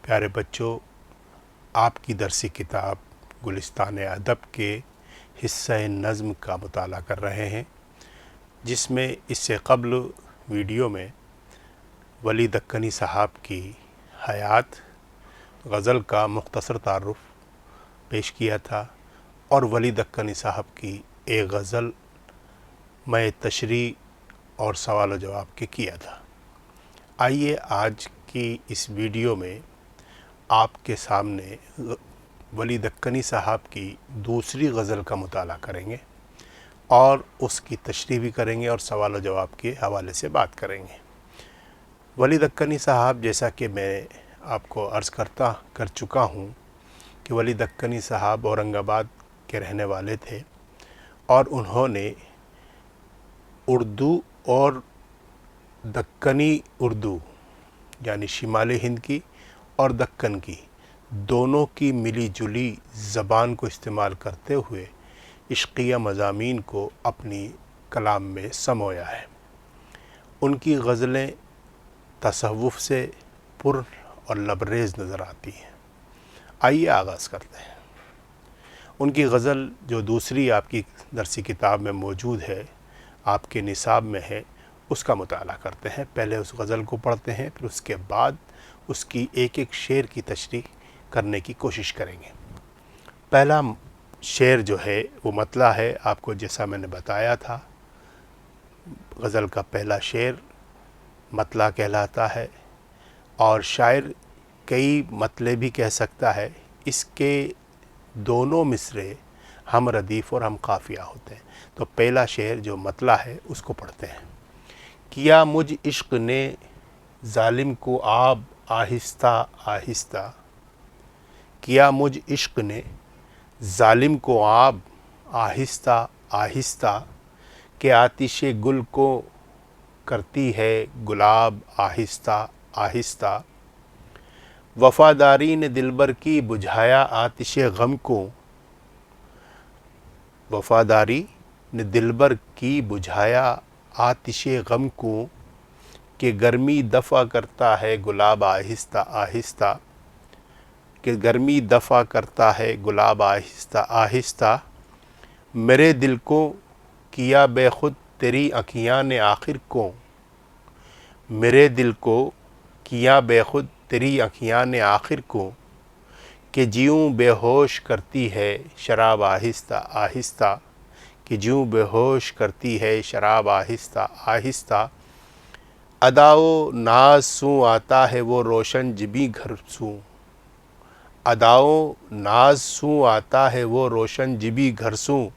پیارے بچوں، آپ کی درسی کتاب گلستان ادب کے حصہ نظم کا مطالعہ کر رہے ہیں، جس میں اس سے قبل ویڈیو میں ولی دکنی صاحب کی حیات غزل کا مختصر تعارف پیش کیا تھا، اور ولی دکنی صاحب کی ایک غزل میں تشریح اور سوال و جواب کے کیا تھا۔ آئیے آج کی اس ویڈیو میں آپ کے سامنے ولی دکنی صاحب کی دوسری غزل کا مطالعہ کریں گے اور اس کی تشریح بھی کریں گے اور سوال و جواب کے حوالے سے بات کریں گے۔ ولی دکنی صاحب، جیسا کہ میں آپ کو عرض کر چکا ہوں کہ ولی دکنی صاحب اورنگ آباد کے رہنے والے تھے، اور انہوں نے اردو اور دکنی اردو یعنی شمالی ہند کی اور دکن کی دونوں کی ملی جلی زبان کو استعمال کرتے ہوئے عشقیہ مضامین کو اپنی کلام میں سمویا ہے۔ ان کی غزلیں تصوف سے پر اور لبریز نظر آتی ہیں۔ آئیے آغاز کرتے ہیں۔ ان کی غزل جو دوسری آپ کی درسی کتاب میں موجود ہے، آپ کے نصاب میں ہے، اس کا مطالعہ کرتے ہیں۔ پہلے اس غزل کو پڑھتے ہیں، پھر اس کے بعد اس کی ایک ایک شعر کی تشریح کرنے کی کوشش کریں گے۔ پہلا شعر جو ہے وہ مطلع ہے، آپ کو جیسا میں نے بتایا تھا، غزل کا پہلا شعر مطلع کہلاتا ہے، اور شاعر کئی مطلع بھی کہہ سکتا ہے۔ اس کے دونوں مصرعے ہم ردیف اور ہم قافیہ ہوتے ہیں۔ تو پہلا شعر جو مطلع ہے اس کو پڑھتے ہیں۔ کیا مجھ عشق نے ظالم کو آب آہستہ آہستہ، کیا مجھ عشق نے ظالم کو آب آہستہ آہستہ، کہ آتش گل کو کرتی ہے گلاب آہستہ آہستہ، وفاداری نے دلبر کی بجھایا آتش غم کو، وفاداری نے دلبر کی بجھایا آتش غم کو، کہ گرمی دفع کرتا ہے گلاب آہستہ آہستہ، کہ گرمی دفع کرتا ہے گلاب آہستہ آہستہ، میرے دل کو کیا بے خود تیری آنکھیاں نے آخر کو، میرے دل کو کیا بے خود تیری آنکھیاں نے آخر کو، کہ جیوں بے ہوش کرتی ہے شراب آہستہ آہستہ، کہ جیوں بے ہوش کرتی ہے شراب آہستہ آہستہ، ادا و ناز سوں آتا ہے وہ روشن جبیں گھر سوں، ادا و ناز سوں آتا ہے وہ روشن جبیں گھر سوں،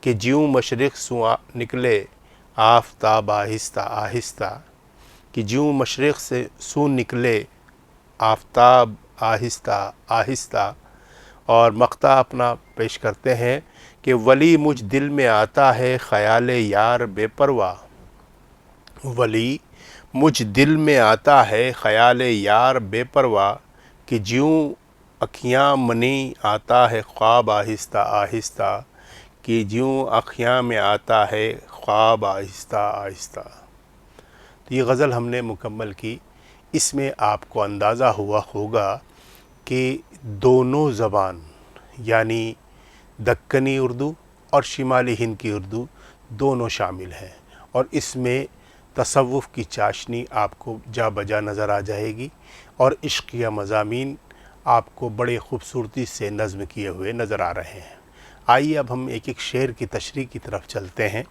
کہ جیوں مشرق سوں نکلے آفتاب آہستہ آہستہ، کہ جیوں مشرق سے سوں نکلے آفتاب آہستہ آہستہ۔ اور مقطع اپنا پیش کرتے ہیں کہ ولی مجھ دل میں آتا ہے خیال یار بے پرواہ، ولی مجھ دل میں آتا ہے خیال یار بے پرواہ، کہ جیوں اکھیاں منی آتا ہے خواب آہستہ آہستہ، کہ جیوں اکھیاں میں آتا ہے خواب آہستہ آہستہ۔ تو یہ غزل ہم نے مکمل کی۔ اس میں آپ کو اندازہ ہوا ہوگا کہ دونوں زبان یعنی دکنی اردو اور شمالی ہند کی اردو دونوں شامل ہیں، اور اس میں تصوف کی چاشنی آپ کو جا بجا نظر آ جائے گی، اور عشقیہ مضامین آپ کو بڑے خوبصورتی سے نظم کیے ہوئے نظر آ رہے ہیں۔ آئیے اب ہم ایک ایک شعر کی تشریح کی طرف چلتے ہیں۔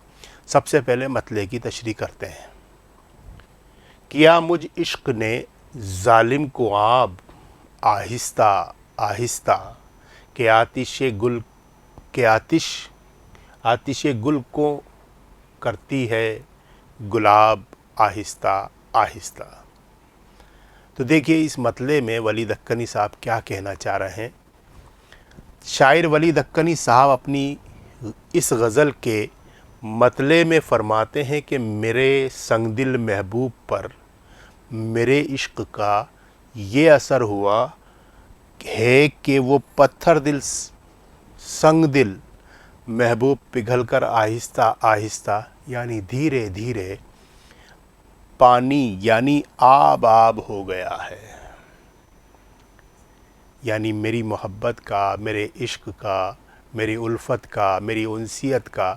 سب سے پہلے مطلع کی تشریح کرتے ہیں۔ کیا مجھ عشق نے ظالم کو آب آہستہ آہستہ، کہ آتش گل کو کرتی ہے گلاب آہستہ آہستہ۔ تو دیکھیے اس مطلع میں ولی دکنی صاحب کیا کہنا چاہ رہے ہیں۔ شاعر ولی دکنی صاحب اپنی اس غزل کے مطلع میں فرماتے ہیں کہ میرے سنگ دل محبوب پر میرے عشق کا یہ اثر ہوا ہے کہ وہ پتھر دل سنگ دل محبوب پگھل کر آہستہ آہستہ یعنی دھیرے دھیرے پانی یعنی آب ہو گیا ہے۔ یعنی میری محبت کا، میرے عشق کا، میری الفت کا، میری انسیت کا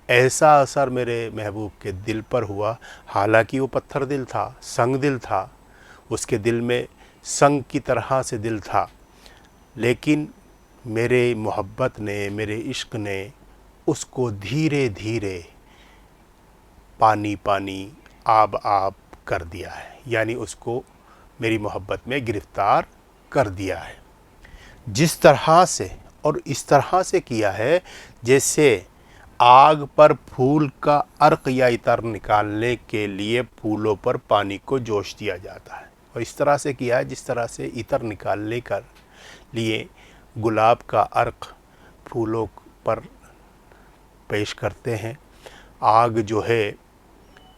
ایسا اثر میرے محبوب کے دل پر ہوا. حالانکہ وہ پتھر دل تھا، سنگ دل تھا، اس کے دل میں سنگ کی طرح سے دل تھا، لیکن میرے محبت نے، میرے عشق نے اس کو دھیرے دھیرے پانی پانی، آب آب کر دیا ہے. یعنی اس کو میری محبت میں گرفتار کر دیا ہے. جس طرح سے، اور اس طرح سے کیا ہے جیسے آگ پر پھول کا عرق یا عطر نکالنے کے لیے پھولوں پر پانی کو جوش دیا جاتا ہے، اور اس طرح سے کیا ہے جس طرح سے عطر نکالنے کا لیے گلاب کا عرق پھولوں پر پیش کرتے ہیں، آگ جو ہے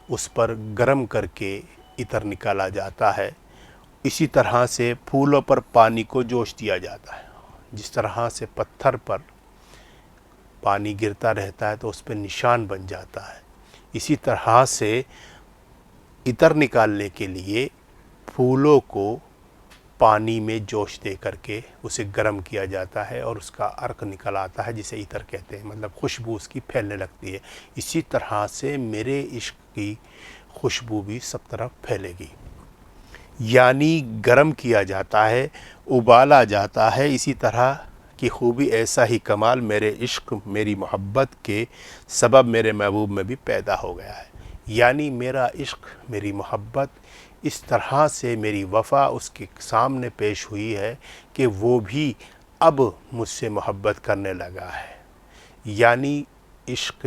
اس پر گرم کر کے عطر نکالا جاتا ہے، اسی طرح سے پھولوں پر پانی کو جوش دیا جاتا ہے. جس طرح سے پتھر پر پانی گرتا رہتا ہے تو اس پہ نشان بن جاتا ہے، اسی طرح سے عطر نکالنے کے لیے پھولوں کو پانی میں جوش دے کر کے اسے گرم کیا جاتا ہے اور اس کا عرق نکل آتا ہے جسے عطر کہتے ہیں، مطلب خوشبو اس کی پھیلنے لگتی ہے. اسی طرح سے میرے عشق کی خوشبو بھی سب طرف پھیلے گی. یعنی گرم کیا جاتا ہے، ابالا جاتا ہے. اسی طرح کی خوبی، ایسا ہی کمال میرے عشق، میری محبت کے سبب میرے محبوب میں بھی پیدا ہو گیا ہے. یعنی میرا عشق، میری محبت اس طرح سے، میری وفا اس کے سامنے پیش ہوئی ہے کہ وہ بھی اب مجھ سے محبت کرنے لگا ہے. یعنی عشق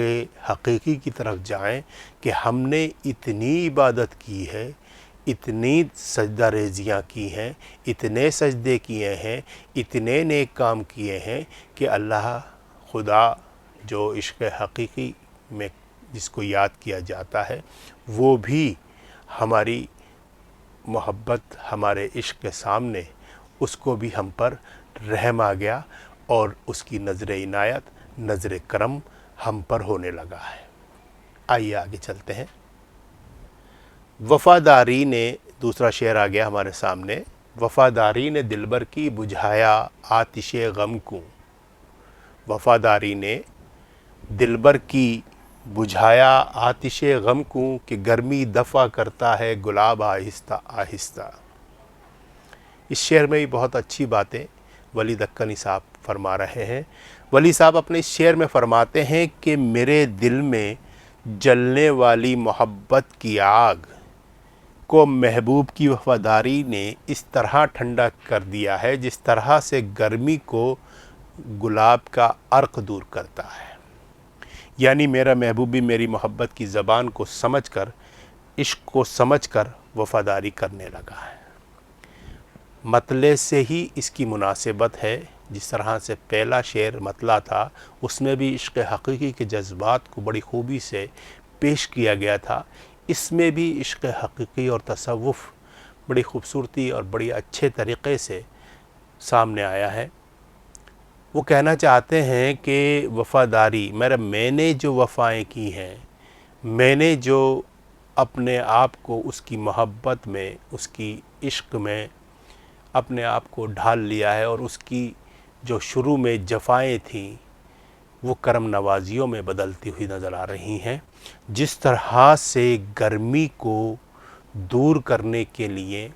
حقیقی کی طرف جائیں کہ ہم نے اتنی عبادت کی ہے، اتنی سجدہ ریزیاں کی ہیں، اتنے سجدے کیے ہیں، اتنے نیک کام کیے ہیں کہ اللہ خدا جو عشق حقیقی میں جس کو یاد کیا جاتا ہے وہ بھی ہماری محبت، ہمارے عشق کے سامنے اس کو بھی ہم پر رحم آ گیا اور اس کی نظر عنایت، نظر کرم ہم پر ہونے لگا ہے. آئیے آگے چلتے ہیں. وفاداری نے، دوسرا شعر آ گیا ہمارے سامنے. وفاداری نے دلبر کی بجھایا آتش غم کو. وفاداری نے دلبر کی بجھایا آتش غم کو کہ گرمی دفع کرتا ہے گلاب آہستہ آہستہ. اس شعر میں بھی بہت اچھی باتیں ولی دکنی صاحب فرما رہے ہیں. ولی صاحب اپنے اس شعر میں فرماتے ہیں کہ میرے دل میں جلنے والی محبت کی آگ کو محبوب کی وفاداری نے اس طرح ٹھنڈا کر دیا ہے جس طرح سے گرمی کو گلاب کا عرق دور کرتا ہے. یعنی میرا محبوب بھی میری محبت کی زبان کو سمجھ کر، عشق کو سمجھ کر وفاداری کرنے لگا ہے. مطلع سے ہی اس کی مناسبت ہے. جس طرح سے پہلا شعر مطلع تھا اس میں بھی عشق حقیقی کے جذبات کو بڑی خوبی سے پیش کیا گیا تھا، اس میں بھی عشق حقیقی اور تصوف بڑی خوبصورتی اور بڑی اچھے طریقے سے سامنے آیا ہے. وہ کہنا چاہتے ہیں کہ وفاداری، میں نے جو وفائیں کی ہیں، میں نے جو اپنے آپ کو اس کی محبت میں، اس کی عشق میں اپنے آپ کو ڈھال لیا ہے، اور اس کی جو شروع میں جفائیں تھیں وہ کرم نوازیوں میں بدلتی ہوئی نظر آ رہی ہیں. جس طرح سے گرمی کو دور کرنے کے لیے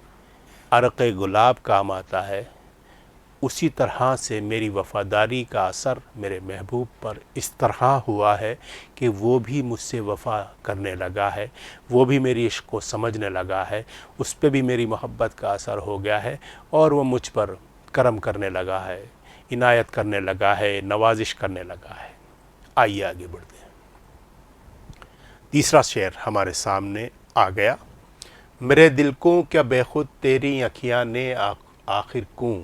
عرق گلاب کام آتا ہے، اسی طرح سے میری وفاداری کا اثر میرے محبوب پر اس طرح ہوا ہے کہ وہ بھی مجھ سے وفا کرنے لگا ہے، وہ بھی میری عشق کو سمجھنے لگا ہے، اس پہ بھی میری محبت کا اثر ہو گیا ہے اور وہ مجھ پر کرم کرنے لگا ہے، عنایت کرنے لگا ہے، نوازش کرنے لگا ہے. آئیے آگے بڑھتے ہیں. تیسرا شعر ہمارے سامنے آ گیا. میرے دل کو کیا بے خود تیری اکھیاں نے آخر کوں.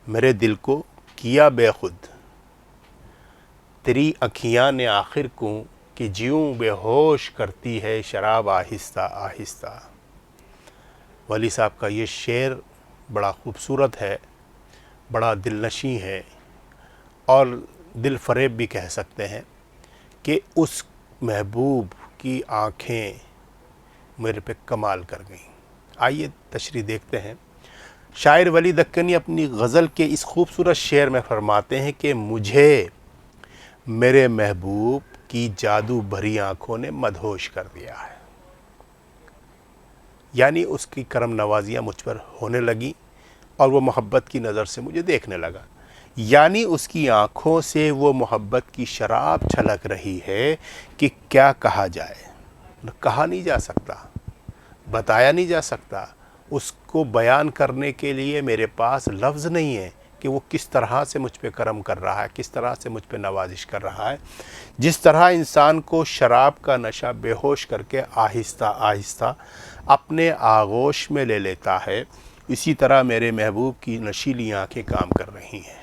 میرے دل کو کیا بے خود تیری اکھیاں نے آخر کوں کہ جیوں بے ہوش کرتی ہے شراب آہستہ آہستہ. ولی صاحب کا یہ شعر بڑا خوبصورت ہے، بڑا دل نشیں ہے اور دل فریب بھی کہہ سکتے ہیں کہ اس محبوب کی آنکھیں میرے پہ کمال کر گئیں. آئیے تشریح دیکھتے ہیں. شاعر ولی دکنی اپنی غزل کے اس خوبصورت شعر میں فرماتے ہیں کہ مجھے میرے محبوب کی جادو بھری آنکھوں نے مدہوش کر دیا ہے، یعنی اس کی کرم نوازیاں مجھ پر ہونے لگیں اور وہ محبت کی نظر سے مجھے دیکھنے لگا، یعنی اس کی آنکھوں سے وہ محبت کی شراب چھلک رہی ہے کہ کیا کہا جائے، کہا نہیں جا سکتا، بتایا نہیں جا سکتا، اس کو بیان کرنے کے لیے میرے پاس لفظ نہیں ہے کہ وہ کس طرح سے مجھ پہ کرم کر رہا ہے، کس طرح سے مجھ پہ نوازش کر رہا ہے۔ جس طرح انسان کو شراب کا نشہ بے ہوش کر کے آہستہ آہستہ اپنے آغوش میں لے لیتا ہے، اسی طرح میرے محبوب کی نشیلی آنکھیں کام کر رہی ہیں۔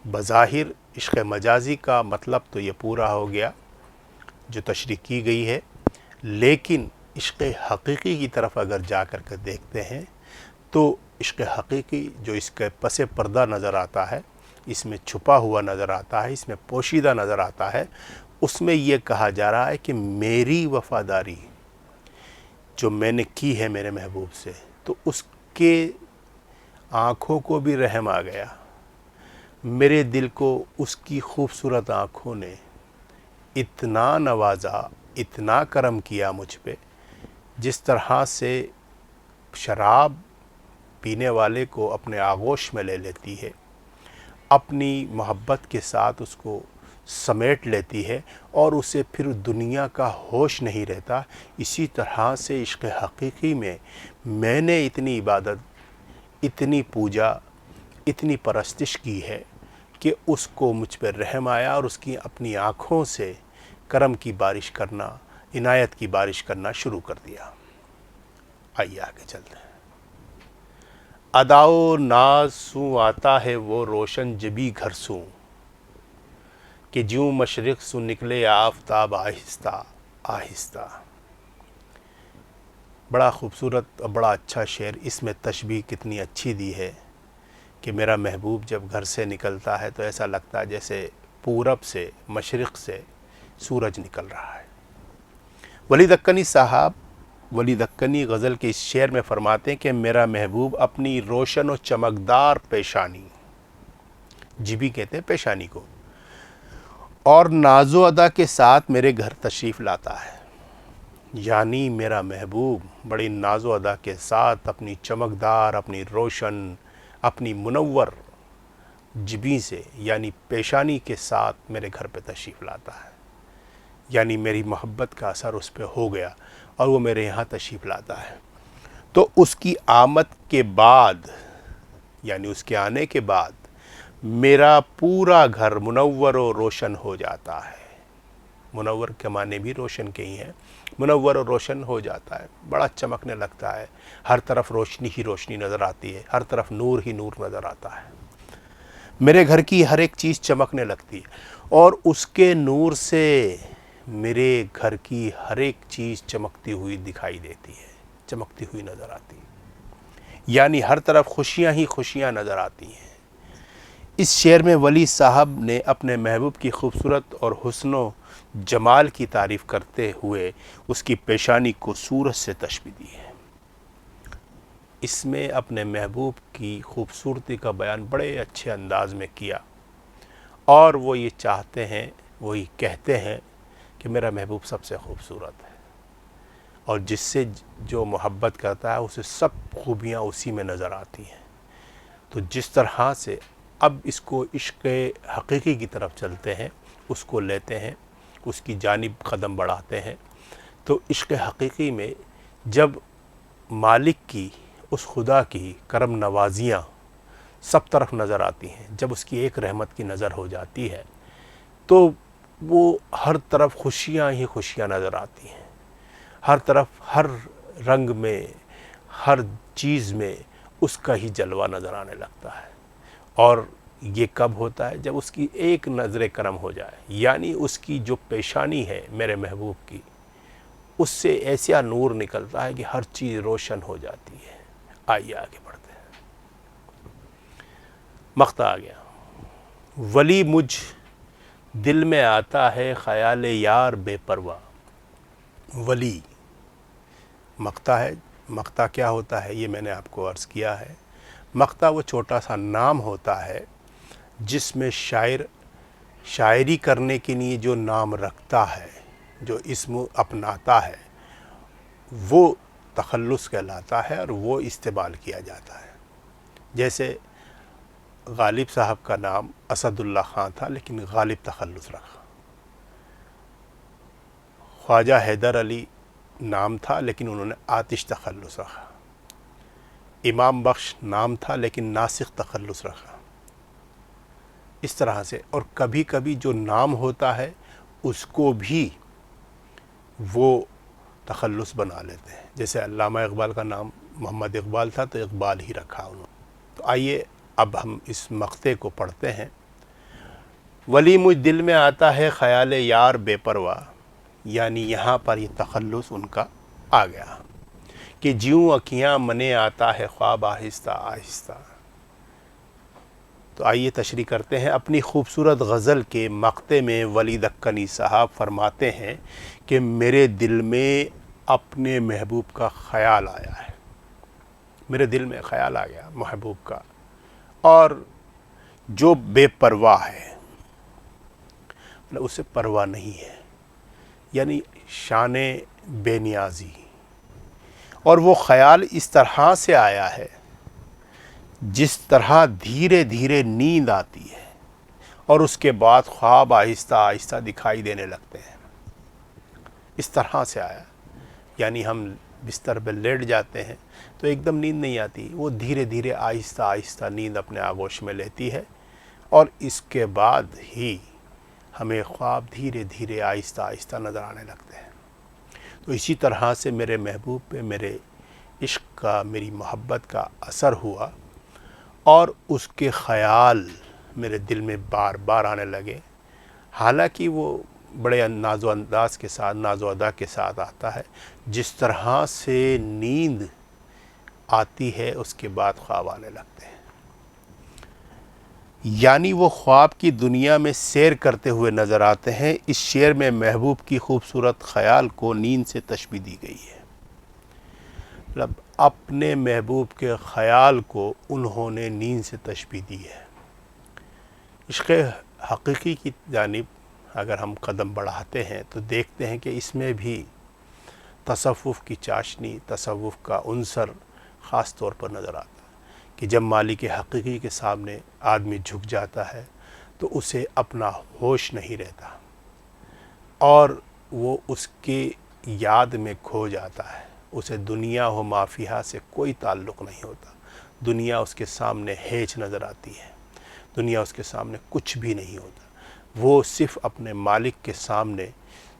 بظاہر عشق مجازی کا مطلب تو یہ پورا ہو گیا جو تشریح کی گئی ہے، لیکن عشق حقیقی کی طرف اگر جا کر کے دیکھتے ہیں تو عشق حقیقی جو اس کے پس پردہ نظر آتا ہے، اس میں چھپا ہوا نظر آتا ہے، اس میں پوشیدہ نظر آتا ہے، اس میں یہ کہا جا رہا ہے کہ میری وفاداری جو میں نے کی ہے میرے محبوب سے، تو اس کے آنکھوں کو بھی رحم آ گیا، میرے دل کو اس کی خوبصورت آنکھوں نے اتنا نوازا، اتنا کرم کیا مجھ پہ، جس طرح سے شراب پینے والے کو اپنے آغوش میں لے لیتی ہے، اپنی محبت کے ساتھ اس کو سمیٹ لیتی ہے اور اسے پھر دنیا کا ہوش نہیں رہتا، اسی طرح سے عشق حقیقی میں نے اتنی عبادت، اتنی پوجا، اتنی پرستش کی ہے کہ اس کو مجھ پر رحم آیا اور اس کی اپنی آنکھوں سے کرم کی بارش کرنا، عنایت کی بارش کرنا شروع کر دیا۔ آئیے آگے چلتے ہیں۔ اداؤ ناز سوں آتا ہے وہ روشن جبی گھر سوں، کہ جوں مشرق سوں نکلے آفتاب آہستہ آہستہ۔ بڑا خوبصورت اور بڑا اچھا شعر، اس میں تشبیہ کتنی اچھی دی ہے کہ میرا محبوب جب گھر سے نکلتا ہے تو ایسا لگتا ہے جیسے پورب سے، مشرق سے سورج نکل رہا ہے۔ ولی دکنی صاحب، ولی دکنی غزل کے اس شعر میں فرماتے ہیں کہ میرا محبوب اپنی روشن و چمکدار پیشانی، جبی کہتے ہیں پیشانی کو، اور ناز و ادا کے ساتھ میرے گھر تشریف لاتا ہے، یعنی میرا محبوب بڑی ناز و ادا کے ساتھ اپنی چمکدار، اپنی روشن، اپنی منور جبیں سے یعنی پیشانی کے ساتھ میرے گھر پہ تشریف لاتا ہے، یعنی میری محبت کا اثر اس پہ ہو گیا اور وہ میرے یہاں تشریف لاتا ہے۔ تو اس کی آمد کے بعد، یعنی اس کے آنے کے بعد، میرا پورا گھر منور و روشن ہو جاتا ہے۔ منور کے معنی بھی روشن کے ہی ہیں، منور و روشن ہو جاتا ہے، بڑا چمکنے لگتا ہے، ہر طرف روشنی ہی روشنی نظر آتی ہے، ہر طرف نور ہی نور نظر آتا ہے، میرے گھر کی ہر ایک چیز چمکنے لگتی ہے اور اس کے نور سے میرے گھر کی ہر ایک چیز چمکتی ہوئی دکھائی دیتی ہے، چمکتی ہوئی نظر آتی ہے، یعنی ہر طرف خوشیاں ہی خوشیاں نظر آتی ہیں۔ اس شعر میں ولی صاحب نے اپنے محبوب کی خوبصورت اور حسن و جمال کی تعریف کرتے ہوئے اس کی پیشانی کو سورج سے تشبیہ دی ہے۔ اس میں اپنے محبوب کی خوبصورتی کا بیان بڑے اچھے انداز میں کیا، اور وہ یہ چاہتے ہیں، وہی کہتے ہیں کہ میرا محبوب سب سے خوبصورت ہے، اور جس سے جو محبت کرتا ہے اسے سب خوبیاں اسی میں نظر آتی ہیں۔ تو جس طرح سے اب اس کو عشق حقیقی کی طرف چلتے ہیں، اس کو لیتے ہیں، اس کی جانب قدم بڑھاتے ہیں، تو عشق حقیقی میں جب مالک کی، اس خدا کی کرم نوازیاں سب طرف نظر آتی ہیں، جب اس کی ایک رحمت کی نظر ہو جاتی ہے تو وہ ہر طرف خوشیاں ہی خوشیاں نظر آتی ہیں، ہر طرف، ہر رنگ میں، ہر چیز میں اس کا ہی جلوہ نظر آنے لگتا ہے۔ اور یہ کب ہوتا ہے؟ جب اس کی ایک نظر کرم ہو جائے، یعنی اس کی جو پیشانی ہے میرے محبوب کی، اس سے ایسا نور نکلتا ہے کہ ہر چیز روشن ہو جاتی ہے۔ آئیے آگے بڑھتے ہیں۔ مقطع آ گیا۔ ولی مجھ دل میں آتا ہے خیال یار بے پرواہ۔ ولی مقطع ہے مقطع کیا ہوتا ہے یہ میں نے آپ کو عرض کیا ہے. مقطع وہ چھوٹا سا نام ہوتا ہے جس میں شاعر شاعری کرنے کے لیے جو نام رکھتا ہے، جو اسم اپناتا ہے، وہ تخلص کہلاتا ہے اور وہ استعمال کیا جاتا ہے. جیسے غالب صاحب کا نام اسد اللہ خان تھا لیکن غالب تخلص رکھا. خواجہ حیدر علی نام تھا لیکن انہوں نے آتش تخلص رکھا. امام بخش نام تھا لیکن ناسخ تخلص رکھا. اس طرح سے. اور کبھی کبھی جو نام ہوتا ہے اس کو بھی وہ تخلص بنا لیتے ہیں. جیسے علامہ اقبال کا نام محمد اقبال تھا تو اقبال ہی رکھا انہوں نے. تو آئیے اب ہم اس مقطع کو پڑھتے ہیں. ولی مجھ دل میں آتا ہے خیال یار بے پرواہ، یعنی یہاں پر یہ تخلص ان کا آ گیا کہ جیوں اکھیاں منے آتا ہے خواب آہستہ آہستہ. تو آئیے تشریح کرتے ہیں. اپنی خوبصورت غزل کے مقطع میں ولی دکنی صاحب فرماتے ہیں کہ میرے دل میں اپنے محبوب کا خیال آیا ہے. میرے دل میں خیال آ گیا محبوب کا، اور جو بے پرواہ ہے، اسے پرواہ نہیں ہے، یعنی شان بے نیازی. اور وہ خیال اس طرح سے آیا ہے جس طرح دھیرے دھیرے نیند آتی ہے اور اس کے بعد خواب آہستہ آہستہ دکھائی دینے لگتے ہیں. اس طرح سے آیا، یعنی ہم بستر پہ لیٹ جاتے ہیں تو ایک دم نیند نہیں آتی، وہ دھیرے دھیرے آہستہ آہستہ نیند اپنے آغوش میں لیتی ہے اور اس کے بعد ہی ہمیں خواب دھیرے دھیرے آہستہ آہستہ نظر آنے لگتے ہیں. تو اسی طرح سے میرے محبوب پہ میرے عشق کا، میری محبت کا اثر ہوا اور اس کے خیال میرے دل میں بار بار آنے لگے. حالانکہ وہ بڑے ناز و انداز کے ساتھ، ناز و ادا کے ساتھ آتا ہے. جس طرح سے نیند آتی ہے اس کے بعد خواب آنے لگتے ہیں، یعنی وہ خواب کی دنیا میں سیر کرتے ہوئے نظر آتے ہیں. اس شعر میں محبوب کی خوبصورت خیال کو نیند سے تشبیہ دی گئی ہے. مطلب اپنے محبوب کے خیال کو انہوں نے نیند سے تشبیہ دی ہے. عشق حقیقی کی جانب اگر ہم قدم بڑھاتے ہیں تو دیکھتے ہیں کہ اس میں بھی تصوف کی چاشنی، تصوف کا عنصر خاص طور پر نظر آتا ہے کہ جب مالک حقیقی کے سامنے آدمی جھک جاتا ہے تو اسے اپنا ہوش نہیں رہتا اور وہ اس کے یاد میں کھو جاتا ہے. اسے دنیا و ما فیہا سے کوئی تعلق نہیں ہوتا. دنیا اس کے سامنے ہیچ نظر آتی ہے، دنیا اس کے سامنے کچھ بھی نہیں ہوتا. وہ صرف اپنے مالک کے سامنے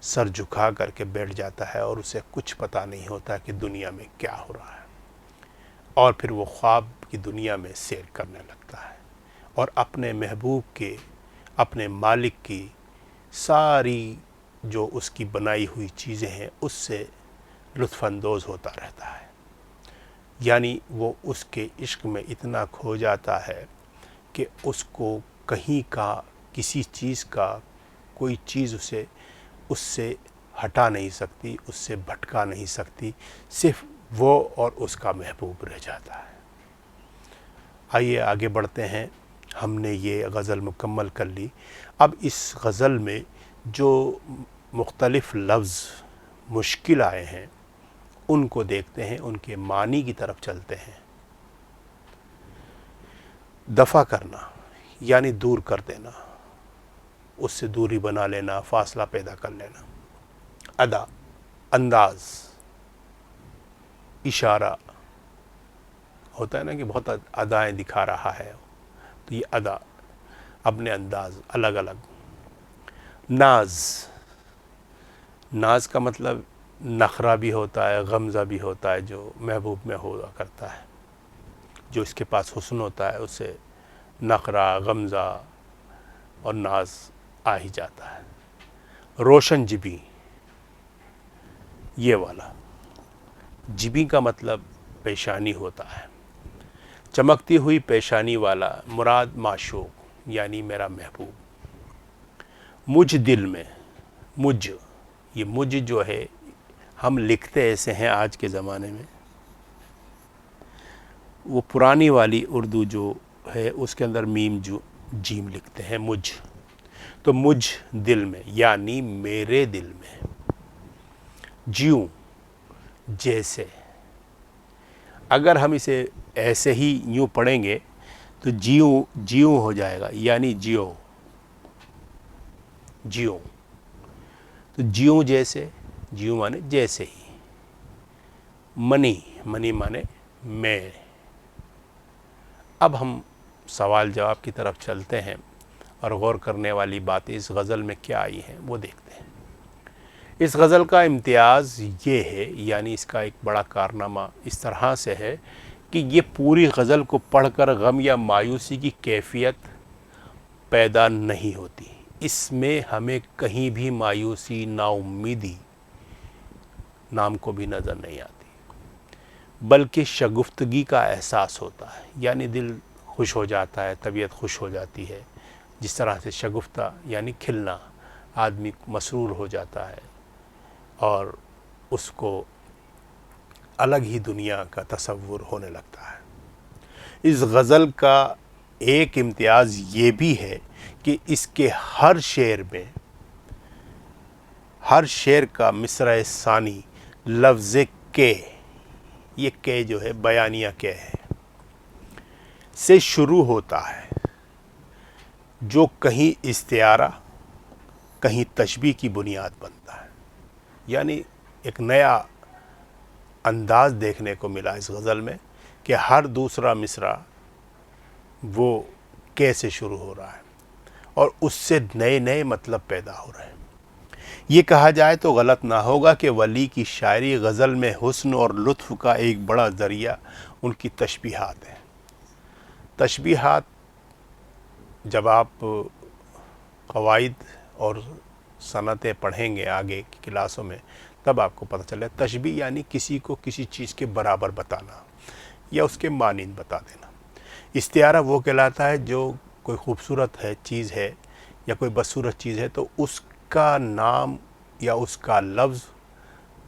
سر جھکا کر کے بیٹھ جاتا ہے اور اسے کچھ پتہ نہیں ہوتا کہ دنیا میں کیا ہو رہا ہے. اور پھر وہ خواب کی دنیا میں سیر کرنے لگتا ہے اور اپنے محبوب کے، اپنے مالک کی ساری جو اس کی بنائی ہوئی چیزیں ہیں اس سے لطف اندوز ہوتا رہتا ہے. یعنی وہ اس کے عشق میں اتنا کھو جاتا ہے کہ اس کو کہیں کا، کسی چیز کا کوئی چیز اسے اس سے ہٹا نہیں سکتی، اس سے بھٹکا نہیں سکتی. صرف وہ اور اس کا محبوب رہ جاتا ہے. آئیے آگے بڑھتے ہیں. ہم نے یہ غزل مکمل کر لی. اب اس غزل میں جو مختلف لفظ مشکل آئے ہیں ان کو دیکھتے ہیں، ان کے معنی کی طرف چلتے ہیں. دفع کرنا یعنی دور کر دینا، اس سے دوری بنا لینا، فاصلہ پیدا کر لینا. ادا، انداز، اشارہ ہوتا ہے نا کہ بہت ادائیں دکھا رہا ہے، تو یہ ادا، اپنے انداز الگ الگ. ناز، ناز کا مطلب نخرہ بھی ہوتا ہے، غمزہ بھی ہوتا ہے جو محبوب میں ہوا کرتا ہے. جو اس کے پاس حسن ہوتا ہے اسے نخرہ، غمزہ اور ناز آ ہی جاتا ہے. روشن جبیں، یہ والا جبیں کا مطلب پیشانی ہوتا ہے. چمکتی ہوئی پیشانی والا مراد معشوق یعنی میرا محبوب. مجھ دل میں، مجھ، یہ مجھ جو ہے ہم لکھتے ایسے ہیں آج کے زمانے میں وہ پرانی والی اردو جو ہے اس کے اندر میم جو جیم لکھتے ہیں، مجھ، تو مجھ دل میں یعنی میرے دل میں، جیوں جیسے، اگر ہم اسے ایسے ہی یوں پڑھیں گے تو جیوں ہو جائے گا، یعنی جیوں تو جیوں جیسے، جیوں مانے جیسے ہی، منی مانے میں۔ اب ہم سوال جواب کی طرف چلتے ہیں اور غور کرنے والی باتیں اس غزل میں کیا آئی ہیں وہ دیکھتے ہیں۔ اس غزل کا امتیاز یہ ہے، یعنی اس کا ایک بڑا کارنامہ اس طرح سے ہے کہ یہ پوری غزل کو پڑھ کر غم یا مایوسی کی کیفیت پیدا نہیں ہوتی، اس میں ہمیں کہیں بھی مایوسی، نا امیدی نام کو بھی نظر نہیں آتی، بلکہ شگفتگی کا احساس ہوتا ہے، یعنی دل خوش ہو جاتا ہے، طبیعت خوش ہو جاتی ہے، جس طرح سے شگفتہ یعنی کھلنا، آدمی مسرور ہو جاتا ہے اور اس کو الگ ہی دنیا کا تصور ہونے لگتا ہے۔ اس غزل کا ایک امتیاز یہ بھی ہے کہ اس کے ہر شعر میں، ہر شعر کا مصرع ثانی لفظ کے، یہ کہ جو ہے بیانیہ کہ ہے، سے شروع ہوتا ہے، جو کہیں استعارہ کہیں تشبیہ کی بنیاد بنتا ہے۔ یعنی ایک نیا انداز دیکھنے کو ملا اس غزل میں کہ ہر دوسرا مصرع وہ کیسے شروع ہو رہا ہے اور اس سے نئے نئے مطلب پیدا ہو رہے ہیں۔ یہ کہا جائے تو غلط نہ ہوگا کہ ولی کی شاعری غزل میں حسن اور لطف کا ایک بڑا ذریعہ ان کی تشبیہات ہیں۔ تشبیہات جب آپ قواعد اور صنعتیں پڑھیں گے آگے کی کلاسوں میں تب آپ کو پتہ چلے، تشبیہ یعنی کسی کو کسی چیز کے برابر بتانا یا اس کے مانند بتا دینا۔ استعارہ وہ کہلاتا ہے جو کوئی خوبصورت ہے چیز ہے یا کوئی بدصورت چیز ہے تو اس کا نام یا اس کا لفظ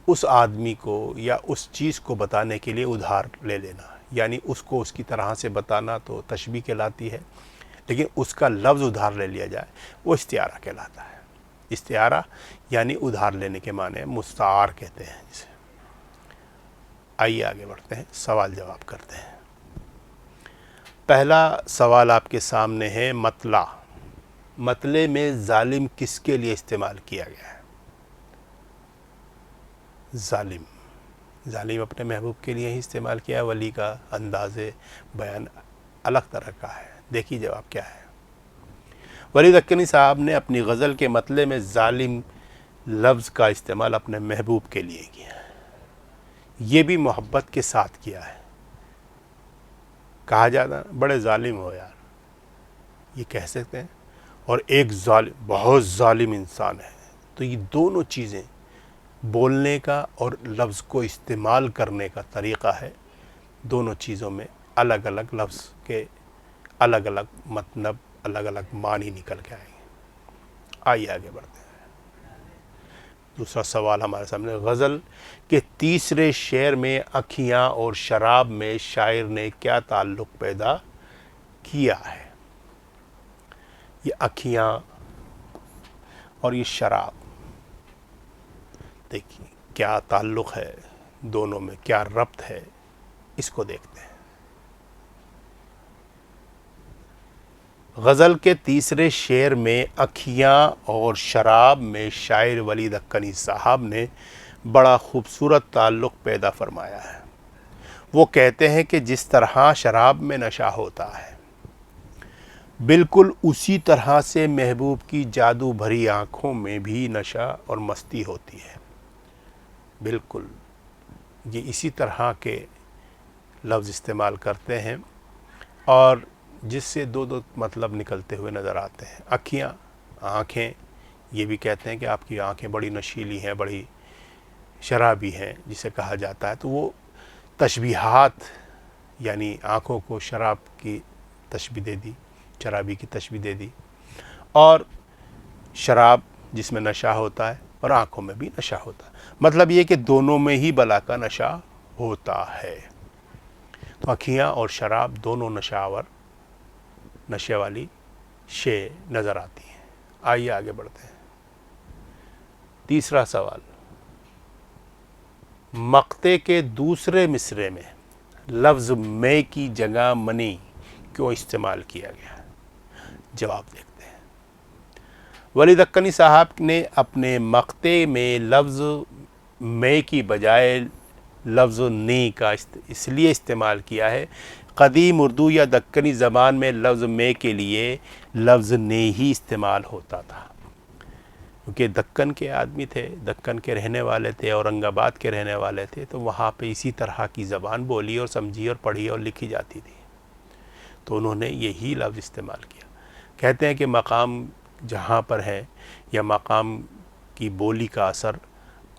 اس آدمی کو یا اس چیز کو بتانے کے لیے ادھار لے لینا، یعنی اس کو اس کی طرح سے بتانا تو تشبیہ کہلاتی ہے، لیکن اس کا لفظ ادھار لے لیا جائے وہ استعارہ کہلاتا ہے۔ استعارہ یعنی ادھار لینے کے معنی مستعار کہتے ہیں جسے۔ آئیے آگے بڑھتے ہیں، سوال جواب کرتے ہیں۔ پہلا سوال آپ کے سامنے ہے، مطلع، مطلع میں ظالم کس کے لیے استعمال کیا گیا ہے؟ ظالم اپنے محبوب کے لیے ہی استعمال کیا ہے، ولی کا انداز بیان الگ طرح کا ہے۔ دیکھیے جواب کیا ہے۔ ولی دکنی صاحب نے اپنی غزل کے مطلع میں ظالم لفظ کا استعمال اپنے محبوب کے لیے کیا ہے، یہ بھی محبت کے ساتھ کیا ہے۔ کہا جاتا بڑے ظالم ہو یار، یہ کہہ سکتے ہیں، اور ایک ظالم، بہت ظالم انسان ہے، تو یہ دونوں چیزیں بولنے کا اور لفظ کو استعمال کرنے کا طریقہ ہے، دونوں چیزوں میں الگ الگ لفظ کے الگ الگ مطلب، الگ الگ معنی نکل کے آئیں گے۔ آئیے آگے بڑھتے ہیں۔ دوسرا سوال ہمارے سامنے، غزل کے تیسرے شعر میں اکھیاں اور شراب میں شاعر نے کیا تعلق پیدا کیا ہے؟ یہ اکھیاں اور یہ شراب، دیکھیے کیا تعلق ہے دونوں میں، کیا ربط ہے، اس کو دیکھتے ہیں۔ غزل کے تیسرے شعر میں اکھیاں اور شراب میں شاعر ولی دکنی صاحب نے بڑا خوبصورت تعلق پیدا فرمایا ہے۔ وہ کہتے ہیں کہ جس طرح شراب میں نشہ ہوتا ہے، بالکل اسی طرح سے محبوب کی جادو بھری آنکھوں میں بھی نشہ اور مستی ہوتی ہے۔ بالکل یہ اسی طرح کے لفظ استعمال کرتے ہیں اور جس سے دو مطلب نکلتے ہوئے نظر آتے ہیں۔ اکھیاں، آنکھیں، یہ بھی کہتے ہیں کہ آپ کی آنکھیں بڑی نشیلی ہیں، بڑی شرابی ہیں جسے کہا جاتا ہے، تو وہ تشبیہات، یعنی آنکھوں کو شراب کی تشبیہ دے دی، شرابی کی تشبیہ دے دی، اور شراب جس میں نشہ ہوتا ہے اور آنکھوں میں بھی نشہ ہوتا ہے، مطلب یہ کہ دونوں میں ہی بلا کا نشہ ہوتا ہے۔ تو اکھیاں اور شراب دونوں نشے والی شے نظر آتی ہیں۔ آئیے آگے بڑھتے ہیں۔ تیسرا سوال، مقطع کے دوسرے مصرعے میں لفظ میں کی جگہ منی کیوں استعمال کیا گیا؟ جواب دیکھتے ہیں۔ ولی دکنی صاحب نے اپنے مقطع میں لفظ میں کی بجائے لفظ نی کا اس لیے استعمال کیا ہے، قدیم اردو یا دکنی زبان میں لفظ میں کے لیے لفظ نے ہی استعمال ہوتا تھا، کیونکہ دکن کے آدمی تھے، دکن کے رہنے والے تھے، اورنگ آباد کے رہنے والے تھے، تو وہاں پہ اسی طرح کی زبان بولی اور سمجھی اور پڑھی اور لکھی جاتی تھی، تو انہوں نے یہی لفظ استعمال کیا۔ کہتے ہیں کہ مقام جہاں پر ہے یا مقام کی بولی کا اثر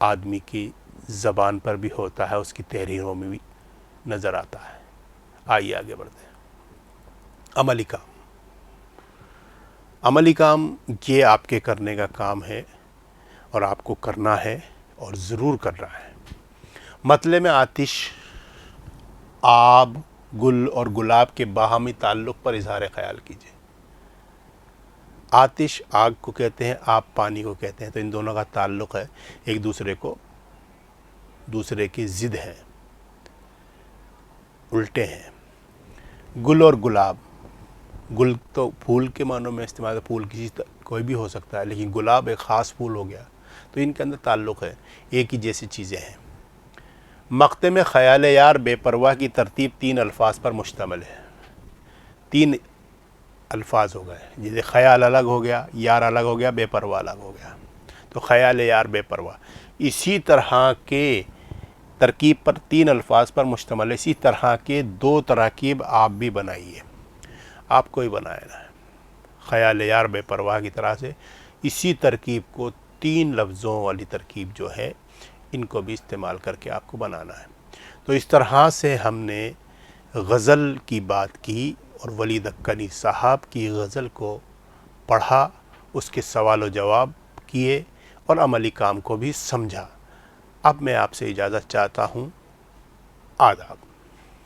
آدمی کی زبان پر بھی ہوتا ہے، اس کی تحریروں میں بھی نظر آتا ہے۔ آئیے آگے بڑھتے ہیں۔ عملی کام، عملی کام یہ آپ کے کرنے کا کام ہے اور آپ کو کرنا ہے اور ضرور کرنا ہے۔ مطلع میں آتش، آب، گل اور گلاب کے باہمی تعلق پر اظہار خیال کیجیے۔ آتش آگ کو کہتے ہیں، آب پانی کو کہتے ہیں، تو ان دونوں کا تعلق ہے، ایک دوسرے کی ضد ہے، الٹے ہیں۔ گل اور گلاب، گل تو پھول کے معنوں میں استعمال ہے، پھول کوئی بھی ہو سکتا ہے، لیکن گلاب ایک خاص پھول ہو گیا، تو ان کے اندر تعلق ہے، ایک ہی جیسی چیزیں ہیں۔ مقطع میں خیال یار بے پرواہ کی ترتیب 3 الفاظ پر مشتمل ہے۔ 3 الفاظ ہو گئے، جیسے خیال الگ ہو گیا، یار الگ ہو گیا، بے پرواہ الگ ہو گیا، تو خیال یار بے پرواہ اسی طرح کے ترکیب پر 3 الفاظ پر مشتمل ہے۔ اسی طرح کے 2 تراکیب آپ بھی بنائیے، آپ کو ہی بنانا ہے۔ خیال یار بے پرواہ کی طرح سے اسی ترکیب کو 3 لفظوں والی ترکیب جو ہے، ان کو بھی استعمال کر کے آپ کو بنانا ہے۔ تو اس طرح سے ہم نے غزل کی بات کی اور ولی دکنی صاحب کی غزل کو پڑھا، اس کے سوال و جواب کیے اور عملی کام کو بھی سمجھا۔ اب میں آپ سے اجازت چاہتا ہوں۔ آداب۔